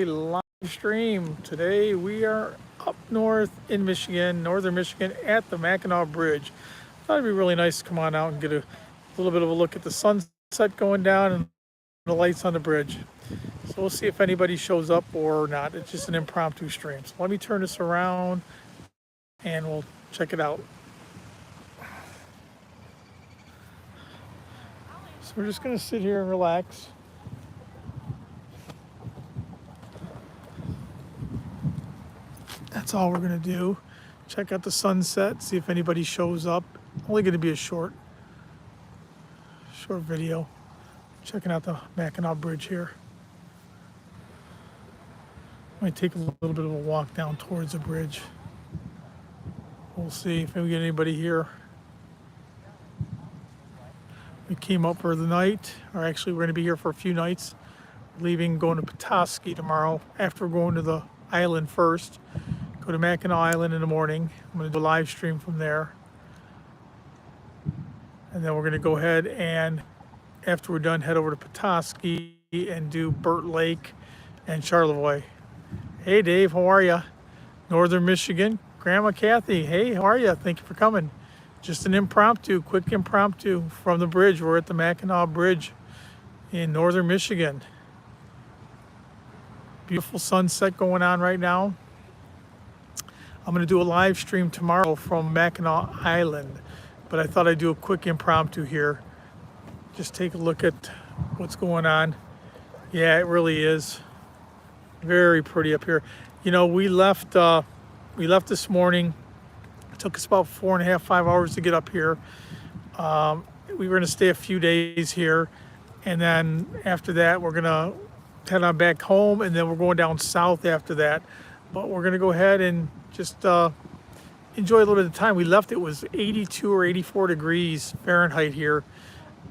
Live stream. Today we are up north in Michigan, northern Michigan, at the Mackinac Bridge. Thought it'd be really nice to come on out and get a little bit of a look at the sunset going down and the lights on the bridge. So we'll see if anybody shows up or not. It's just an impromptu stream. So let me turn this around and we'll check it out. So we're just gonna sit here and relax. That's all we're gonna do. Check out the sunset, see if anybody shows up. Only gonna be a short video. Checking out the Mackinac Bridge here. Might take a little bit of a walk down towards the bridge. We'll see if we get anybody here. We came up for the night, or actually we're gonna be here for a few nights. Leaving, going to Petoskey tomorrow after going to the island first. Go to Mackinac Island in the morning. I'm going to do a live stream from there. And then we're going to go ahead and, after we're done, head over to Petoskey and do Burt Lake and Charlevoix. Hey Dave, how are you? Northern Michigan. Grandma Kathy, hey, how are you? Thank you for coming. Just an impromptu, quick impromptu from the bridge. We're at the Mackinac Bridge in northern Michigan. Beautiful sunset going on right now. I'm going to do a live stream tomorrow from Mackinac Island, but I thought I'd do a quick impromptu here. Just take a look at what's going on. Yeah, it really is very pretty up here. You know, we left this morning. It took us about 4.5, 5 hours to get up here. We were going to stay a few days here, and then after that, we're going to head on back home, and then we're going down south after that. But we're going to go ahead and just enjoy a little bit of time. We left, it was 82 or 84 degrees Fahrenheit here,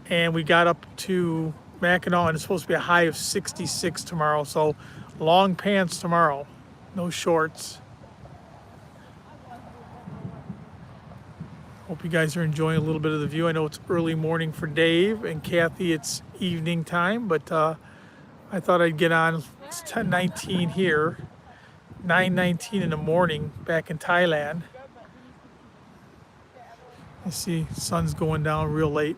and we got up to Mackinac, and it's supposed to be a high of 66 tomorrow. So long pants tomorrow, no shorts. Hope you guys are enjoying a little bit of the view. I know it's early morning for Dave and Kathy. It's evening time, but I thought I'd get on. It's 10:19 here, 9:19 in the morning back in Thailand. You see sun's going down real late.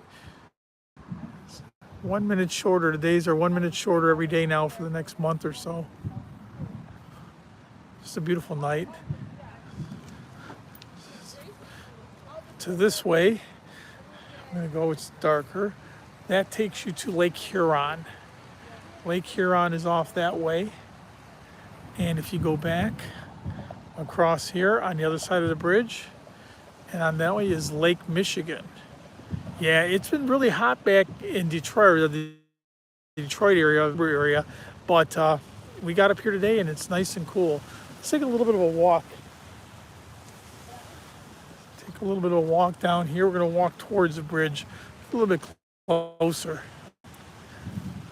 1 minute shorter. The days are 1 minute shorter every day now for the next month or so. Just a beautiful night. To this way, I'm gonna go, it's darker. That takes you to Lake Huron. Lake Huron is off that way. And if you go back across here on the other side of the bridge, and on that way is Lake Michigan. Yeah, it's been really hot back in Detroit, the Detroit area, but we got up here today and it's nice and cool. Let's take a little bit of a walk. Take a little bit of a walk down here. We're going to walk towards the bridge a little bit closer.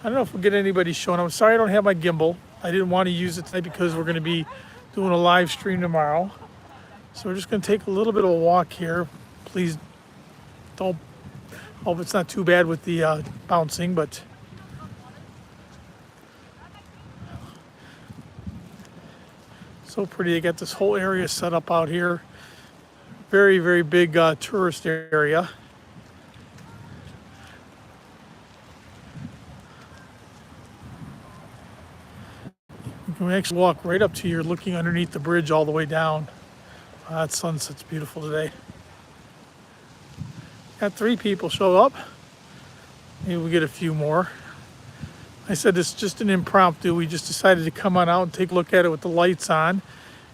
I don't know if we'll get anybody showing up. I'm sorry I don't have my gimbal. I didn't want to use it tonight because we're going to be doing a live stream tomorrow. So we're just going to take a little bit of a walk here. Please don't, hope it's not too bad with the bouncing, but so pretty. They got this whole area set up out here. Very, very big tourist area. You can actually walk right up to you, looking underneath the bridge all the way down. That sunset's beautiful today. Got 3 people show up. Maybe we'll get a few more. I said it's just an impromptu. We just decided to come on out and take a look at it with the lights on.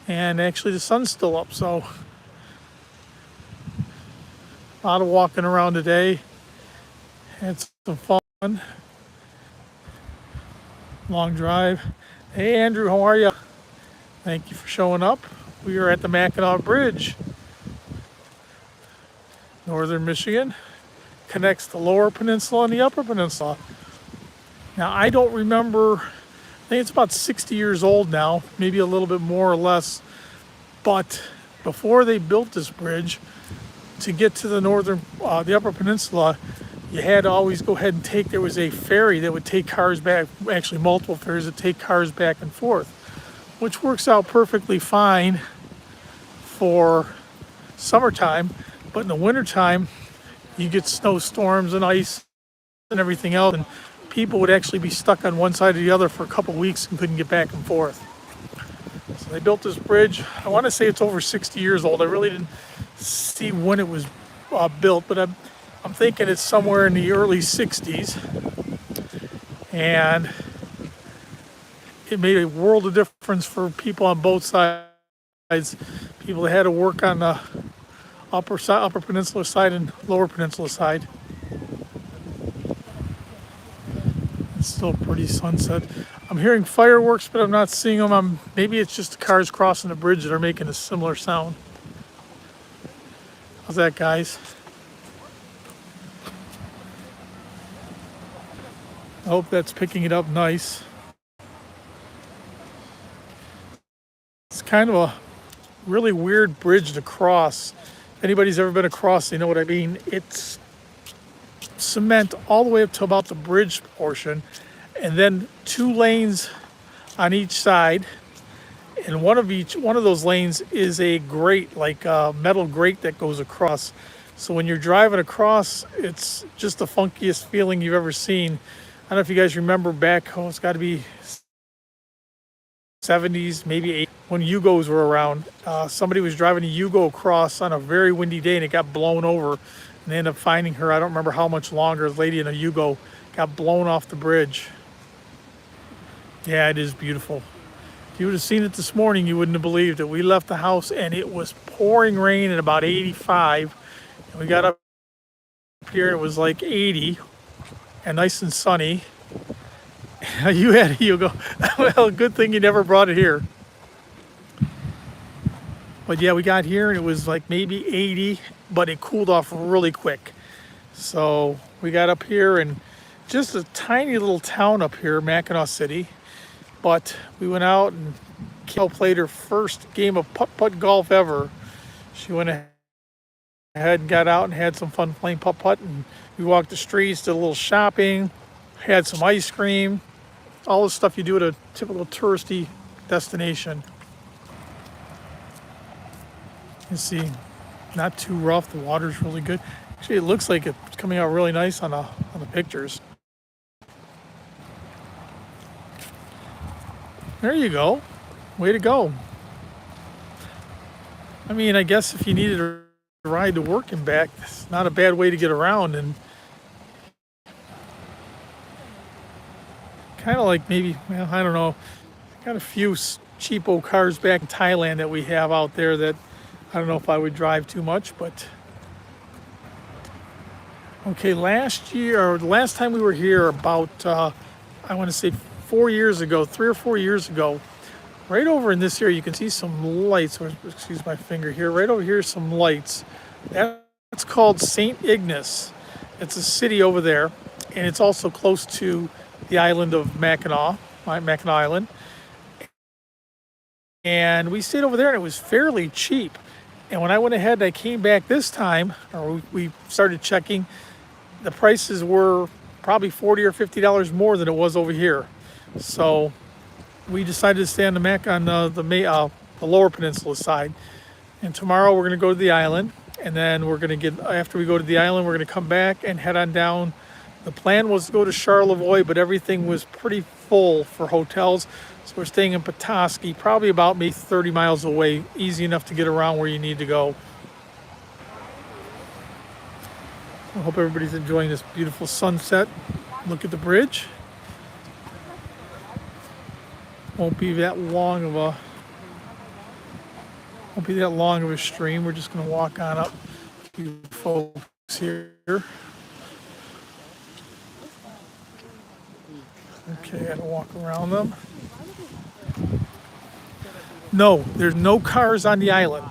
And actually the sun's still up, so a lot of walking around today. Had some fun. Long drive. Hey Andrew, how are you? Thank you for showing up. We are at the Mackinac Bridge. Northern Michigan connects the lower peninsula and the upper peninsula. Now I don't remember, I think it's about 60 years old now, maybe a little bit more or less, but before they built this bridge, to get to the the upper peninsula, you had to always go ahead and there was a ferry that would take cars back, actually multiple ferries that take cars back and forth, which works out perfectly fine for summertime, but in the wintertime, you get snowstorms and ice and everything else, and people would actually be stuck on one side or the other for a couple weeks and couldn't get back and forth. So they built this bridge. I want to say it's over 60 years old. I really didn't see when it was built, but I'm thinking it's somewhere in the early 60s. And it made a world of difference for people on both sides. People that had to work on the upper peninsula side and lower peninsula side. It's still pretty sunset. I'm hearing fireworks, but I'm not seeing them. Maybe it's just the cars crossing the bridge that are making a similar sound. How's that, guys? I hope that's picking it up nice. It's kind of a really weird bridge to cross. If anybody's ever been across, they know what I mean. It's cement all the way up to about the bridge portion, and then 2 lanes on each side, and one of those lanes is a grate, like a metal grate that goes across. So when you're driving across, it's just the funkiest feeling you've ever seen. I don't know if you guys remember back, it's got to be 70s, maybe 80s, when Yugos were around. Somebody was driving a Yugo across on a very windy day and it got blown over. And they ended up finding her, I don't remember how much longer, a lady in a Yugo got blown off the bridge. Yeah, it is beautiful. If you would have seen it this morning, you wouldn't have believed it. We left the house and it was pouring rain at about 85. And we got up here and it was like 80 and nice and sunny. You had a Yugo. Well, good thing you never brought it here. But yeah, we got here and it was like maybe 80, but it cooled off really quick. So we got up here and just a tiny little town up here, Mackinac City. But we went out and Kel played her first game of putt-putt golf ever. She went ahead and got out and had some fun playing putt-putt. And we walked the streets, did a little shopping, had some ice cream, all the stuff you do at a typical touristy destination. You see, not too rough. The water's really good. Actually, it looks like it's coming out really nice on the pictures. There you go. Way to go. I mean, I guess if you needed a ride to work and back, it's not a bad way to get around. And kind of like maybe, well, I don't know, got a few cheapo cars back in Thailand that we have out there that I don't know if I would drive too much, but okay, last time we were here about, I want to say 4 years ago, 3 or 4 years ago, right over in this area, you can see some lights, or excuse my finger here, right over here, some lights. That's called St. Ignace. It's a city over there, and it's also close to the island of Mackinac Island. And we stayed over there and it was fairly cheap. And when I went ahead and I came back this time, or we started checking, the prices were probably $40 or $50 more than it was over here. So we decided to stay on the lower peninsula side. And tomorrow we're going to go to the island, and then after we go to the island, we're going to come back and head on down. The plan was to go to Charlevoix, but everything was pretty full for hotels. So we're staying in Petoskey, probably about maybe 30 miles away, easy enough to get around where you need to go. I hope everybody's enjoying this beautiful sunset. Look at the bridge. Won't be that long of a stream. We're just going to walk on up a few folks here. Okay, I gotta walk around them. No, there's no cars on the island.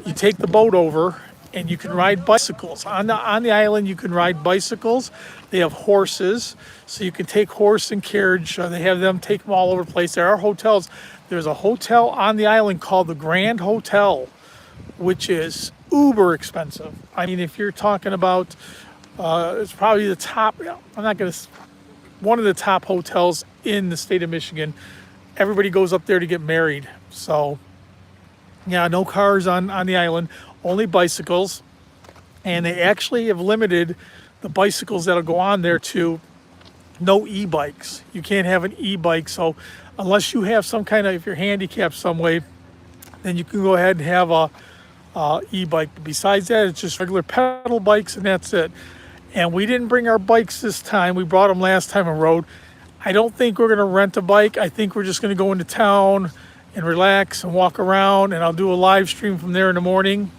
You take the boat over and you can ride bicycles. On the island, you can ride bicycles. They have horses, so you can take horse and carriage. They have them take them all over the place. There are hotels. There's a hotel on the island called the Grand Hotel, which is uber expensive. I mean, if you're talking about It's probably the top, I'm not going to, one of the top hotels in the state of Michigan. Everybody goes up there to get married. So yeah, no cars on the island, only bicycles. And they actually have limited the bicycles that'll go on there to no e-bikes. You can't have an e-bike. So unless you have some kind of, if you're handicapped some way, then you can go ahead and have a e-bike. But besides that, it's just regular pedal bikes and that's it. And we didn't bring our bikes this time. We brought them last time and rode. I don't think we're gonna rent a bike. I think we're just gonna go into town and relax and walk around, and I'll do a live stream from there in the morning.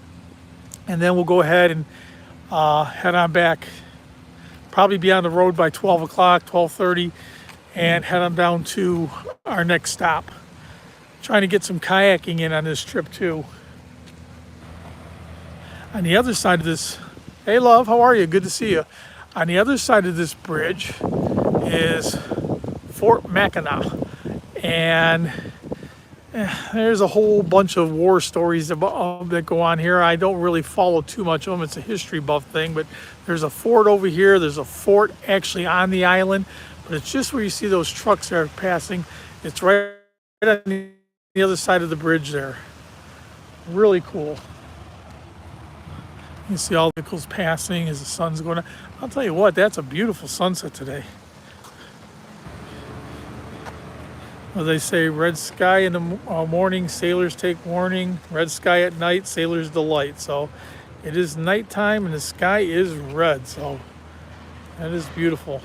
And then we'll go ahead and head on back. Probably be on the road by 12 o'clock, 12:30, and head on down to our next stop. Trying to get some kayaking in on this trip too. On the other side of this, hey love, how are you? Good to see you. On the other side of this bridge is Fort Mackinac, and there's a whole bunch of war stories that go on here. I don't really follow too much of them. It's a history buff thing, but there's a fort over here. There's a fort actually on the island, but it's just where you see those trucks that are passing. It's right on the other side of the bridge there. Really cool. You see all the vehicles passing as the sun's going on. I'll tell you what, that's a beautiful sunset today. Well, they say red sky in the morning, sailors take warning. Red sky at night, sailors delight. So it is nighttime and the sky is red. So that is beautiful.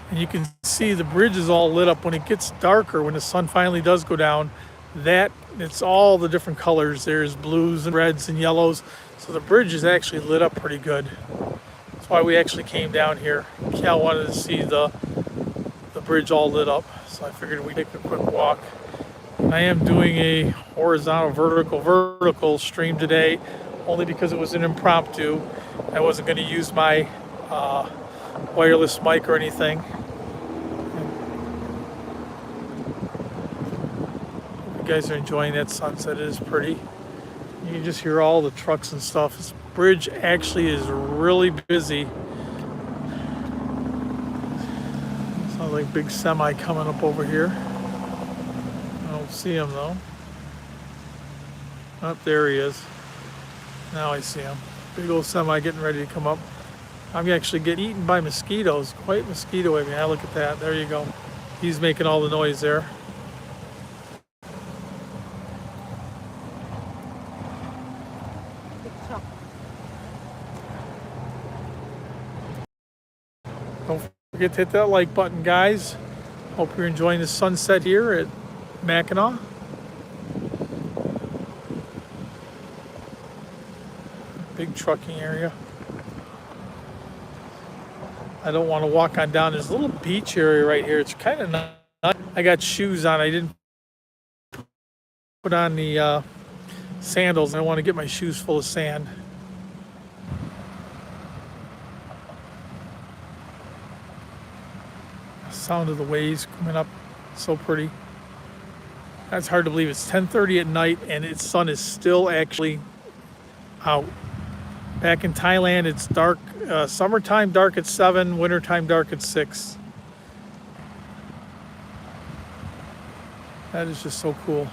And you can see the bridge is all lit up when it gets darker, when the sun finally does go down. That it's all the different colors. There's blues and reds and yellows. So the bridge is actually lit up pretty good. That's why we actually came down here. Cal wanted to see the bridge all lit up, so I figured we'd take a quick walk. I am doing a horizontal vertical stream today, only because it was an impromptu. I wasn't going to use my wireless mic or anything. You guys are enjoying that sunset. It is pretty. You can just hear all the trucks and stuff. This bridge actually is really busy. Sounds like a big semi coming up over here. I don't see him though. Oh, there he is. Now I see him. Big old semi getting ready to come up. I'm actually getting eaten by mosquitoes. Quite mosquito heavy. Now look at that. There you go. He's making all the noise there. Don't forget to hit that like button, guys. Hope you're enjoying the sunset here at Mackinac. Big trucking area. I don't want to walk on down. There's a little beach area right here. It's kind of not. I got shoes on. I didn't put on the sandals. I don't want to get my shoes full of sand. Sound of the waves coming up, so pretty. That's hard to believe. It's 10:30 at night and its sun is still actually out. Back in Thailand, it's dark. Summertime dark at 7, wintertime dark at 6. That is just so cool.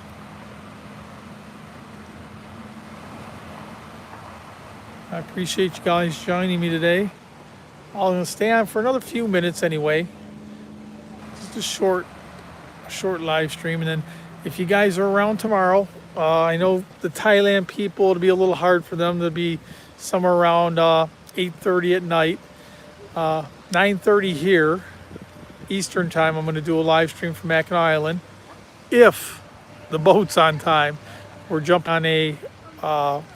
I appreciate you guys joining me today. I'm gonna stay on for another few minutes anyway. A short live stream, and then if you guys are around tomorrow, I know the Thailand people, it'll be a little hard for them to be somewhere around 8:30 at night, 9:30 here Eastern time. I'm going to do a live stream from Mackinac Island if the boat's on time. We're jumping on a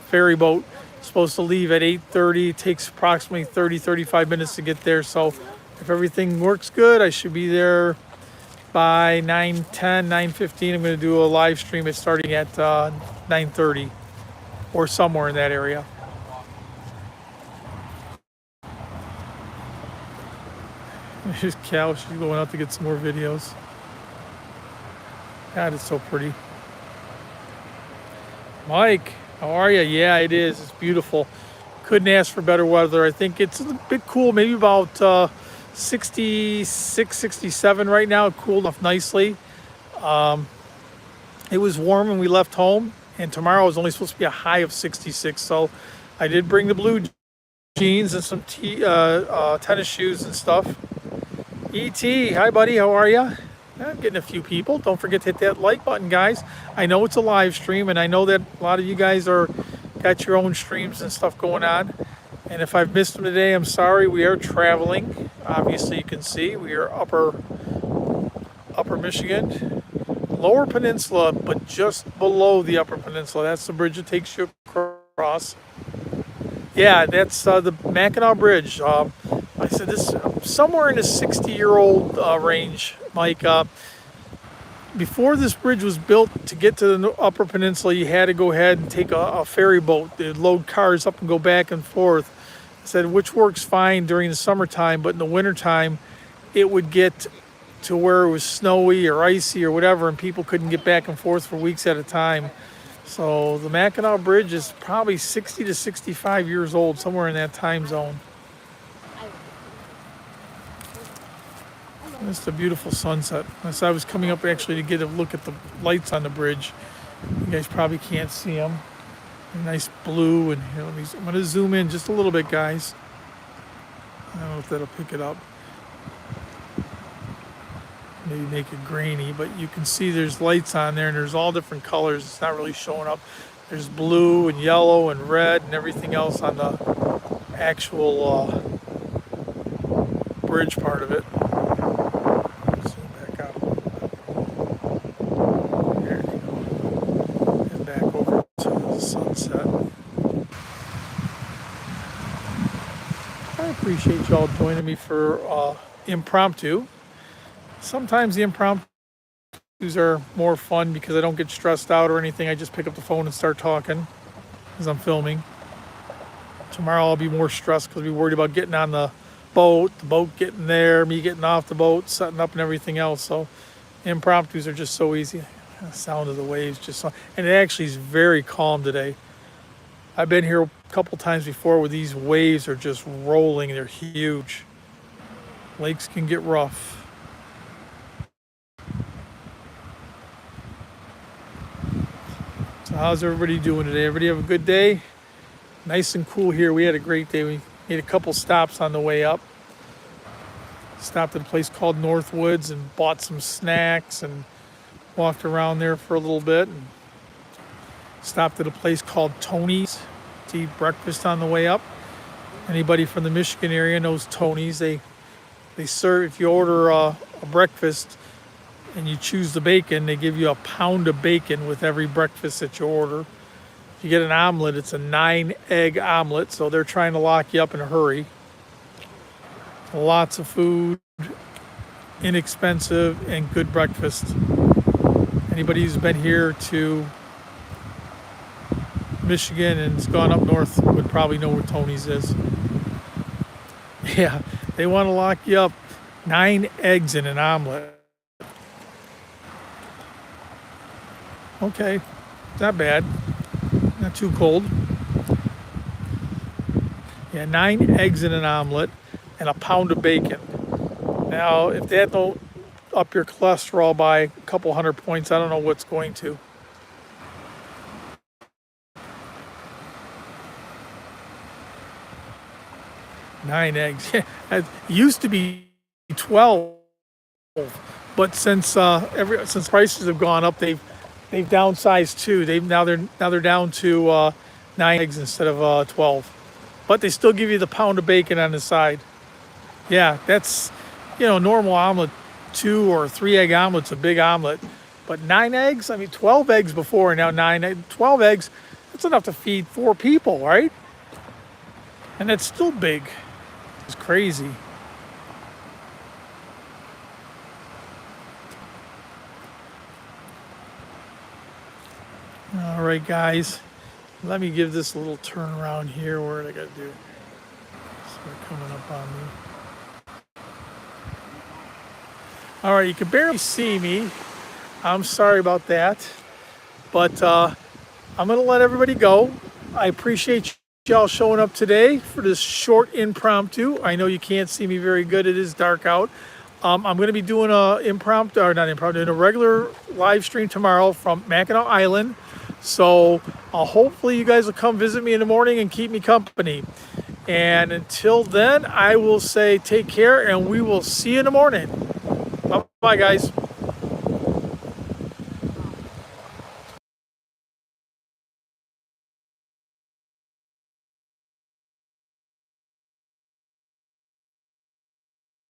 ferry boat, supposed to leave at 8:30. It takes approximately 30-35 minutes to get there, so if everything works good, I should be there by 9:10, 9:15. I'm going to do a live stream. It's starting at 9:30 or somewhere in that area. Here's Cal. She's going out to get some more videos. God, it's so pretty. Mike. How are you? Yeah, it is. It's beautiful. Couldn't ask for better weather. I think it's a bit cool, maybe about 66, 67 right now. It cooled off nicely. It was warm when we left home, and tomorrow is only supposed to be a high of 66. So I did bring the blue jeans and some tennis shoes and stuff. E.T., hi buddy, how are you? I'm getting a few people. Don't forget to hit that like button, guys. I know it's a live stream, and I know that a lot of you guys are got your own streams and stuff going on. And if I've missed them today, I'm sorry. We are traveling. Obviously, you can see we are upper Michigan, lower peninsula, but just below the upper peninsula. That's the bridge that takes you across. Yeah, that's the Mackinac Bridge. I said this somewhere in the 60-year-old range, Mike. Before this bridge was built, to get to the upper peninsula, you had to go ahead and take a ferry boat. They'd load cars up and go back and forth. I said, which works fine during the summertime, but in the wintertime, it would get to where it was snowy or icy or whatever, and people couldn't get back and forth for weeks at a time. So the Mackinac Bridge is probably 60 to 65 years old, somewhere in that time zone. It's a beautiful sunset. As I was coming up actually to get a look at the lights on the bridge, you guys probably can't see them. Nice blue, and here, I'm going to zoom in just a little bit, guys. I don't know if that'll pick it up. Maybe make it grainy, but you can see there's lights on there, and there's all different colors. It's not really showing up. There's blue and yellow and red and everything else on the actual bridge part of it. Zoom back out a little bit. There you go. And back over to the sunset. I appreciate y'all joining me for Impromptu. Sometimes the impromptus are more fun because I don't get stressed out or anything. I just pick up the phone and start talking as I'm filming. Tomorrow I'll be more stressed because I'll be worried about getting on the boat getting there, me getting off the boat, setting up and everything else. So impromptus are just so easy. The sound of the waves just so, and it actually is very calm today. I've been here a couple times before where these waves are just rolling. They're huge. Lakes can get rough. So how's everybody doing today? Everybody have a good day? Nice and cool here. We had a great day. We made a couple stops on the way up. Stopped at a place called Northwoods and bought some snacks and walked around there for a little bit. And stopped at a place called Tony's to eat breakfast on the way up. Anybody from the Michigan area knows Tony's. They serve, if you order a breakfast and you choose the bacon, they give you a pound of bacon with every breakfast that you order. If you get an omelet, it's a 9-egg omelet, so they're trying to lock you up in a hurry. Lots of food, inexpensive, and good breakfast. Anybody who's been here to Michigan and has gone up north would probably know where Tony's is. Yeah, they want to lock you up. 9 eggs in an omelet. Okay, not bad. Not too cold. Yeah, 9 eggs in an omelet and a pound of bacon. Now, if that don't up your cholesterol by a couple hundred points, I don't know what's going to. Nine eggs. It used to be 12, but since prices have gone up, they've downsized too. They're down to 9 eggs instead of 12. But they still give you the pound of bacon on the side. Yeah, that's normal omelet, 2 or 3 egg omelet's a big omelet. But 9 eggs? I mean 12 eggs before, now 12 eggs, that's enough to feed 4 people, right? And that's still big. It's crazy. All right, guys. Let me give this a little turn around here. What did I got to do? Start coming up on me. All right, you can barely see me. I'm sorry about that. But I'm going to let everybody go. I appreciate y'all showing up today for this short impromptu. I know you can't see me very good. It is dark out. I'm going to be doing a impromptu, or not impromptu, doing a regular live stream tomorrow from Mackinac Island. So hopefully you guys will come visit me in the morning and keep me company. And until then, I will say take care, and we will see you in the morning. Bye, guys.